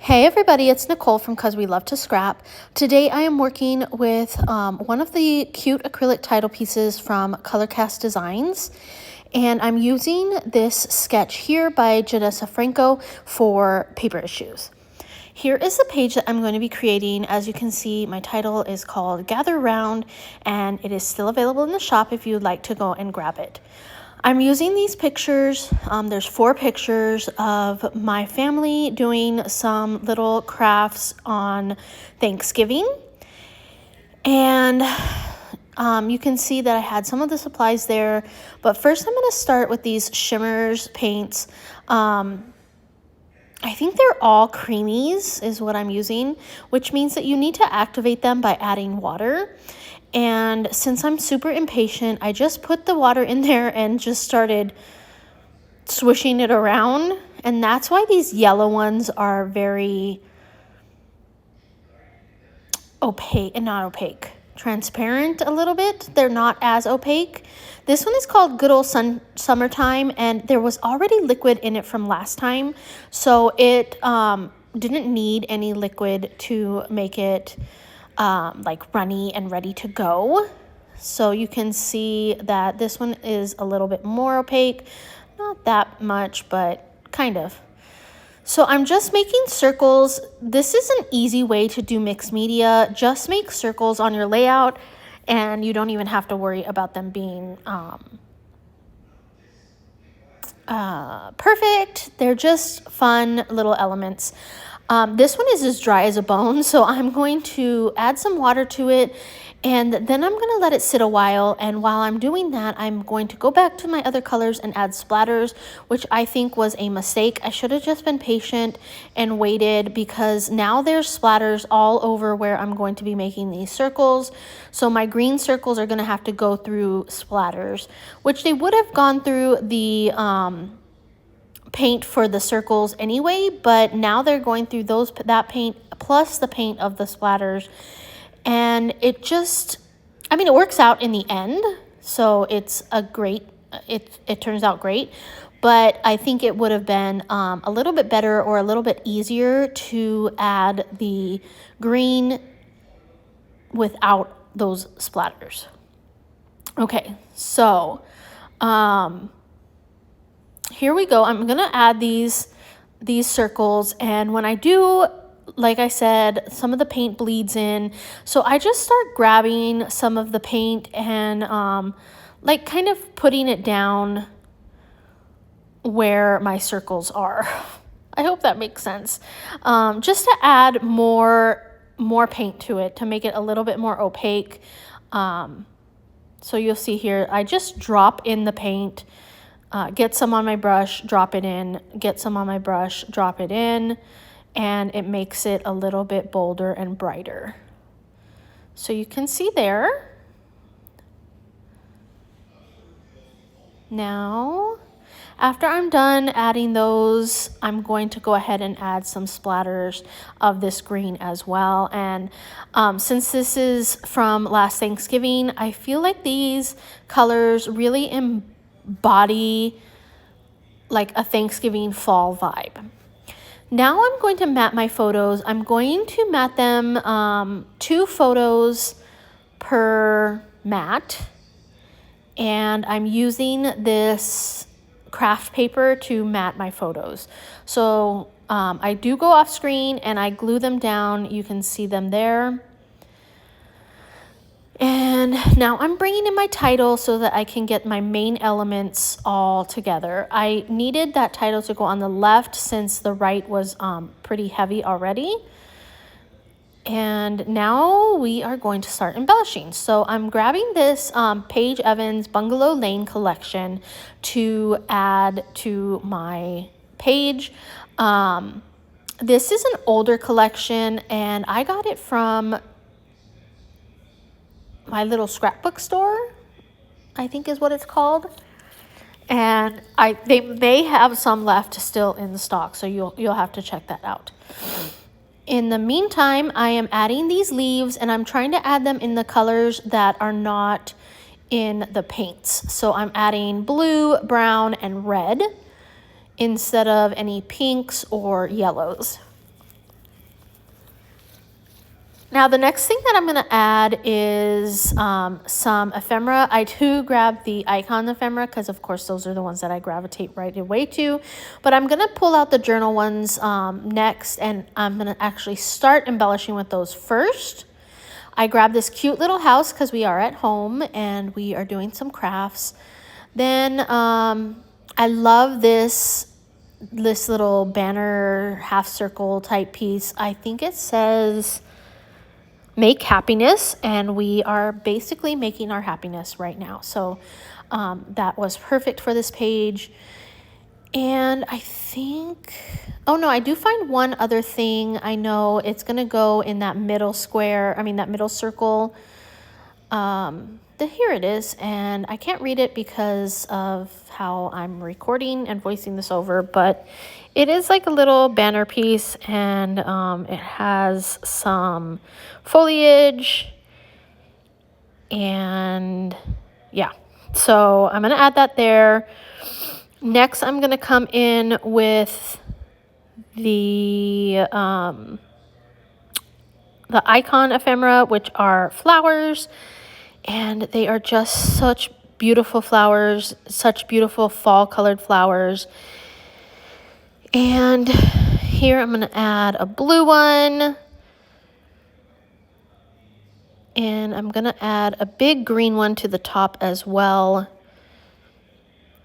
Hey everybody, it's Nicole from Cause We Love to Scrap. Today I am working with one of the cute acrylic title pieces from Colorcast Designs. And I'm using this sketch here by Janessa Franco for paper issues. Here is the page that I'm going to be creating. As you can see, my title is called Gather Round, and it is still available in the shop if you'd like to go and grab it. I'm using these pictures. There's 4 pictures of my family doing some little crafts on Thanksgiving. And you can see that I had some of the supplies there. But first I'm going to start with these Shimmerz Paints. I think they're all creamies is what I'm using, which means that you need to activate them by adding water. And since I'm super impatient, I just put the water in there and just started swishing it around. And that's why these yellow ones are very opaque, and not opaque, transparent a little bit. They're not as opaque. This one is called Good Old Summertime, and there was already liquid in it from last time. So it didn't need any liquid to make it like runny and ready to go. So you can see that this one is a little bit more opaque, not that much, but kind of. So I'm just making circles. This is an easy way to do mixed media. Just make circles on your layout and you don't even have to worry about them being perfect. They're just fun little elements. This one is as dry as a bone, so I'm going to add some water to it, and then I'm going to let it sit a while. And while I'm doing that, I'm going to go back to my other colors and add splatters, which I think was a mistake. I should have just been patient and waited, because now there's splatters all over where I'm going to be making these circles. So my green circles are going to have to go through splatters, which they would have gone through the paint for the circles anyway, but now they're going through that paint plus the paint of the splatters, and it just, I mean, it works out in the end, so it's a great, it turns out great. But I think it would have been a little bit better or a little bit easier to add the green without those splatters. Okay, so here we go. I'm going to add these circles, and when I do, like I said, some of the paint bleeds in. So I just start grabbing some of the paint and like kind of putting it down where my circles are. I hope that makes sense. Just to add more paint to it, to make it a little bit more opaque. So you'll see here, I just drop in the paint. Get some on my brush, drop it in, get some on my brush, drop it in, and it makes it a little bit bolder and brighter. So you can see there. Now, after I'm done adding those, I'm going to go ahead and add some splatters of this green as well. And since this is from last Thanksgiving, I feel like these colors really embody like a Thanksgiving fall vibe. Now I'm going to mat my photos. I'm going to mat them 2 photos per mat, and I'm using this craft paper to mat my photos. So I do go off screen and I glue them down. You can see them there. And now I'm bringing in my title so that I can get my main elements all together. I needed that title to go on the left since the right was pretty heavy already. And now we are going to start embellishing. So I'm grabbing this Paige Evans Bungalow Lane collection to add to my page. This is an older collection, and I got it from my little scrapbook store, I think is what it's called. And they may have some left still in stock, so you'll have to check that out. In the meantime, I am adding these leaves, and I'm trying to add them in the colors that are not in the paints. So I'm adding blue, brown, and red instead of any pinks or yellows. Now the next thing that I'm going to add is some ephemera. I do grab the icon ephemera because of course those are the ones that I gravitate right away to. But I'm going to pull out the journal ones next, and I'm going to actually start embellishing with those first. I grabbed this cute little house because we are at home and we are doing some crafts. Then I love this little banner half circle type piece. I think it says make happiness, and we are basically making our happiness right now. So that was perfect for this page. And I think, oh no, I do find one other thing. I know it's going to go in that middle square, that middle circle. Here it is, and I can't read it because of how I'm recording and voicing this over, but it is like a little banner piece, and it has some foliage, and yeah, so I'm going to add that there. Next, I'm going to come in with the icon ephemera, which are flowers, and they are just such beautiful flowers, such beautiful fall colored flowers. And here I'm going to add a blue one, and I'm going to add a big green one to the top as well.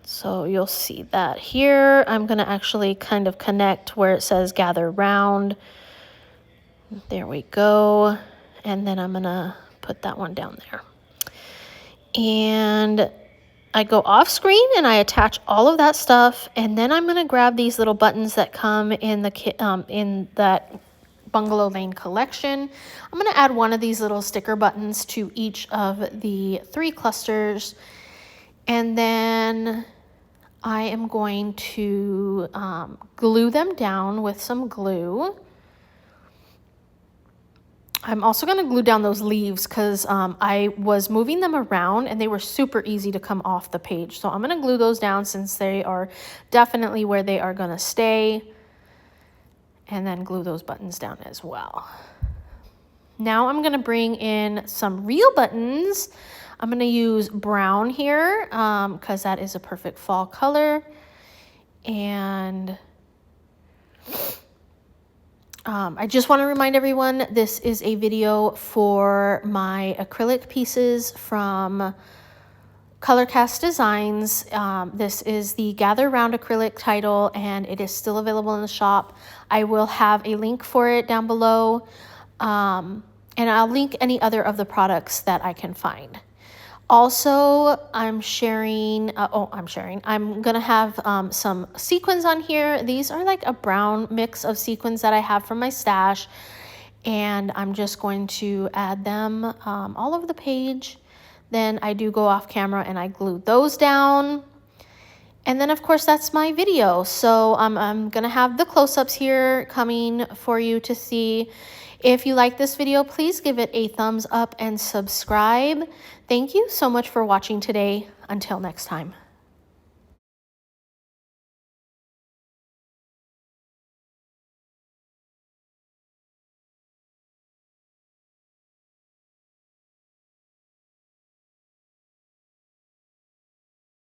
So you'll see that here. I'm going to actually kind of connect where it says gather round. There we go. And then I'm going to put that one down there. And I go off screen and I attach all of that stuff. And then I'm going to grab these little buttons that come in the in that Bungalow Lane collection. I'm going to add one of these little sticker buttons to each of the 3 clusters. And then I am going to glue them down with some glue. I'm also going to glue down those leaves because I was moving them around and they were super easy to come off the page. So I'm going to glue those down since they are definitely where they are going to stay. And then glue those buttons down as well. Now I'm going to bring in some real buttons. I'm going to use brown here because that is a perfect fall color. And I just want to remind everyone, this is a video for my acrylic pieces from Colorcast Designs. This is the Gather Round acrylic title, and it is still available in the shop. I will have a link for it down below, and I'll link any other of the products that I can find. Also, I'm going to have some sequins on here. These are like a brown mix of sequins that I have from my stash, and I'm just going to add them all over the page. Then I do go off camera and I glue those down. And then of course that's my video. So I'm going to have the close-ups here coming for you to see. If you like this video, please give it a thumbs up and subscribe. Thank you so much for watching today. Until next time.